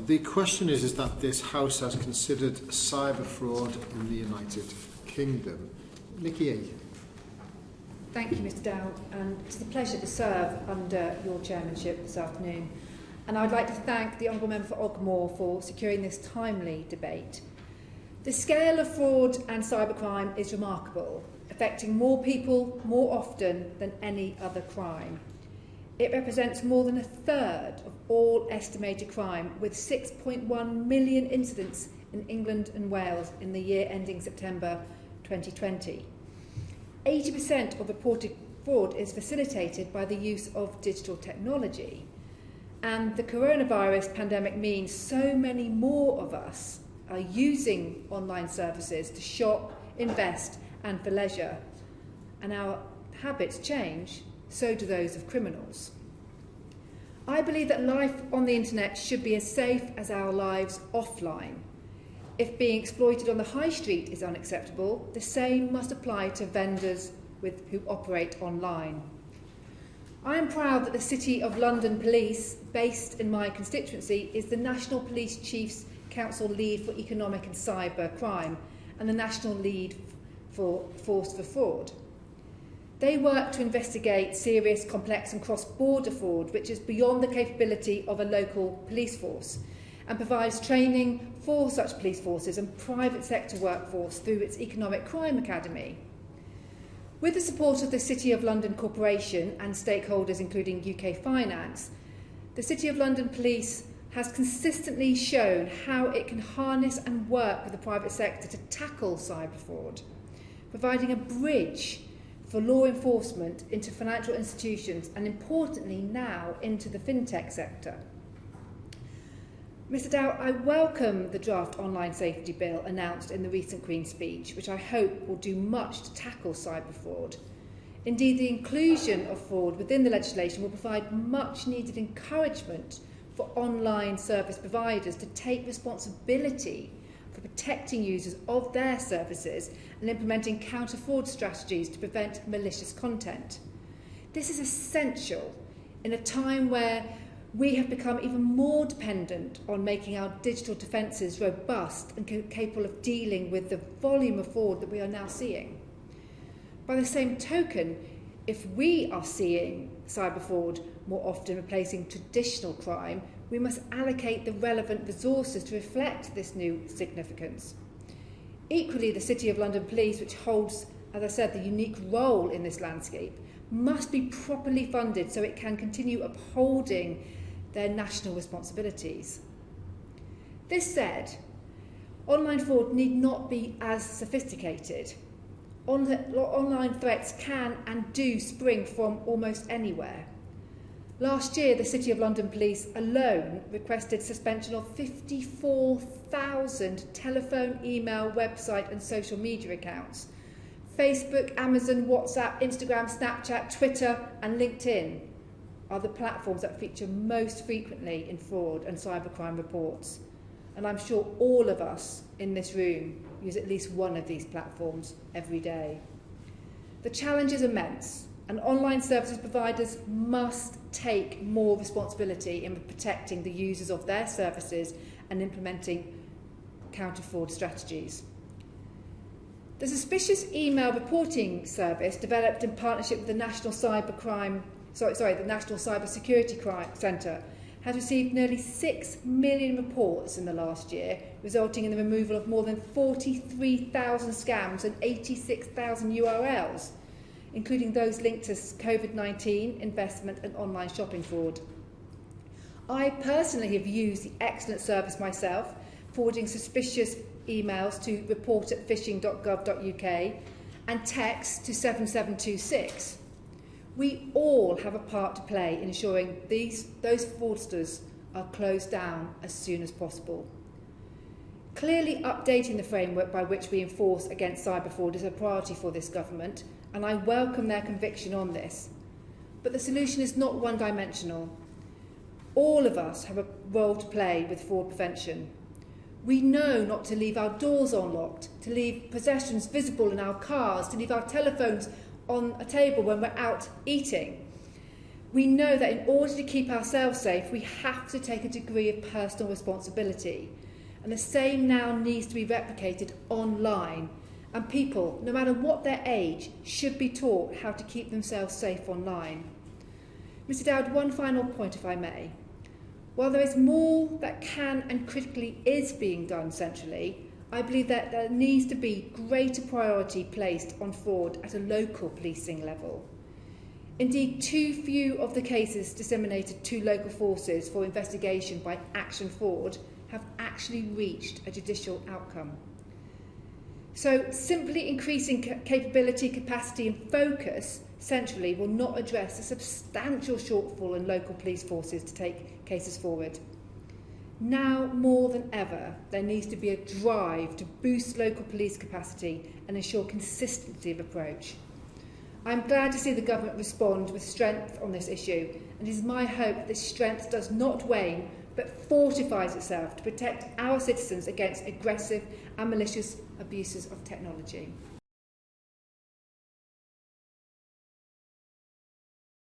The question is that this House has considered cyber fraud in the United Kingdom. Nickie Aiken. Thank you, Mr Dowd, and it's a pleasure to serve under your chairmanship this afternoon. And I'd like to thank the Honourable Member for Ogmore for securing this timely debate. The scale of fraud and cybercrime is remarkable, affecting more people more often than any other crime. It represents more than a third of all estimated crime, with 6.1 million incidents in England and Wales in the year ending September 2020. 80% of reported fraud is facilitated by the use of digital technology. And the coronavirus pandemic means so many more of us are using online services to shop, invest and for leisure. And our habits change, so do those of criminals. I believe that life on the internet should be as safe as our lives offline. If being exploited on the high street is unacceptable, the same must apply to vendors who operate online. I am proud that the City of London Police, based in my constituency, is the National Police Chiefs Council Lead for Economic and Cyber Crime and the National Lead for Force for Fraud. They work to investigate serious, complex and cross-border fraud, which is beyond the capability of a local police force, and provides training for such police forces and private sector workforce through its Economic Crime Academy. With the support of the City of London Corporation and stakeholders including UK Finance, the City of London Police has consistently shown how it can harness and work with the private sector to tackle cyber fraud, providing a bridge for law enforcement into financial institutions and, importantly now, into the fintech sector. Mr Dowd, I welcome the draft online safety bill announced in the recent Queen's speech, which I hope will do much to tackle cyber fraud. Indeed, the inclusion of fraud within the legislation will provide much needed encouragement for online service providers to take responsibility for protecting users of their services and implementing counter-fraud strategies to prevent malicious content. This is essential in a time where we have become even more dependent on making our digital defences robust and capable of dealing with the volume of fraud that we are now seeing. By the same token, if we are seeing cyber fraud more often replacing traditional crime, we must allocate the relevant resources to reflect this new significance. Equally, the City of London Police, which holds, as I said, the unique role in this landscape, must be properly funded so it can continue upholding their national responsibilities. This said, online fraud need not be as sophisticated. Online threats can and do spring from almost anywhere. Last year, the City of London Police alone requested suspension of 54,000 telephone, email, website and social media accounts. Facebook, Amazon, WhatsApp, Instagram, Snapchat, Twitter and LinkedIn are the platforms that feature most frequently in fraud and cybercrime reports. And I'm sure all of us in this room use at least one of these platforms every day. The challenge is immense, and online services providers must take more responsibility in protecting the users of their services and implementing counter-fraud strategies. The Suspicious Email Reporting Service, developed in partnership with the National Cyber Security Crime Centre, has received nearly 6 million reports in the last year, resulting in the removal of more than 43,000 scams and 86,000 URLs, including those linked to COVID-19, investment and online shopping fraud. I personally have used the excellent service myself, forwarding suspicious emails to report@phishing.gov.uk and text to 7726. We all have a part to play in ensuring those fraudsters are closed down as soon as possible. Clearly, updating the framework by which we enforce against cyber fraud is a priority for this government, and I welcome their conviction on this. But the solution is not one-dimensional. All of us have a role to play with fraud prevention. We know not to leave our doors unlocked, to leave possessions visible in our cars, to leave our telephones on a table when we're out eating. We know that in order to keep ourselves safe, we have to take a degree of personal responsibility. And the same now needs to be replicated online. And people, no matter what their age, should be taught how to keep themselves safe online. Mr. Dowd, one final point, if I may. While there is more that can and critically is being done centrally, I believe that there needs to be greater priority placed on fraud at a local policing level. Indeed, too few of the cases disseminated to local forces for investigation by Action Fraud have actually reached a judicial outcome. So simply increasing capability, capacity and focus centrally will not address a substantial shortfall in local police forces to take cases forward. Now more than ever, there needs to be a drive to boost local police capacity and ensure consistency of approach. I'm glad to see the government respond with strength on this issue, and it is my hope that this strength does not wane but fortifies itself to protect our citizens against aggressive and malicious abuses of technology.